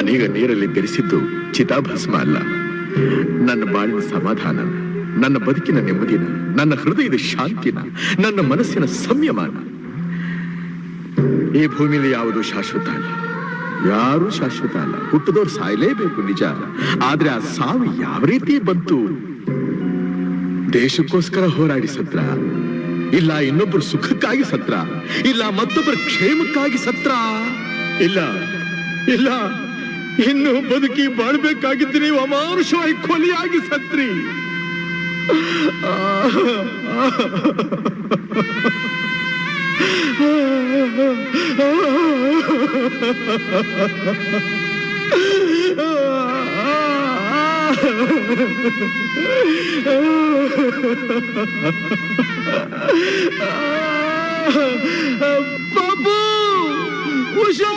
ನಾನೀಗ ನೀರಲ್ಲಿ ಬೆರೆಸಿದ್ದು ಚಿತಾಭಸ್ಮ ಅಲ್ಲ, ನನ್ನ ಬಾಳಿನ ಸಮಾಧಾನ, ನನ್ನ ಬದುಕಿನ ನೆಮ್ಮದಿನ, ನನ್ನ ಹೃದಯದ ಶಾಂತಿನ, ನನ್ನ ಮನಸ್ಸಿನ ಸಂಯಮನ. ಈ ಭೂಮಿಲಿ ಯಾವುದು ಶಾಶ್ವತ ಅಲ್ಲ, ಯಾರೂ ಶಾಶ್ವತ ಅಲ್ಲ. ಹುಟ್ಟಿದವ್ರು ಸಾಯಲೇಬೇಕು ನಿಜ, ಆದ್ರೆ ಆ ಸಾವು ಯಾವ ರೀತಿ ಬಂತು? ದೇಶಕ್ಕೋಸ್ಕರ ಹೋರಾಡಿ ಸತ್ರ, ಇಲ್ಲ ಇನ್ನೊಬ್ಬರು ಸುಖಕ್ಕಾಗಿ ಸತ್ರ, ಇಲ್ಲ ಮತ್ತೊಬ್ಬರ ಕ್ಷೇಮಕ್ಕಾಗಿ ಸತ್ರ, ಇಲ್ಲ ಇಲ್ಲ ಇನ್ನು ಬದುಕಿ ಬಾಳ್ಬೇಕಾಗಿದ್ದು ನೀವು ಅಮಾನುಷವಾಗಿ ಕೊಲೆಯಾಗಿ ಸತ್ರಿ. ಬಾಬು, ಉಷಾ!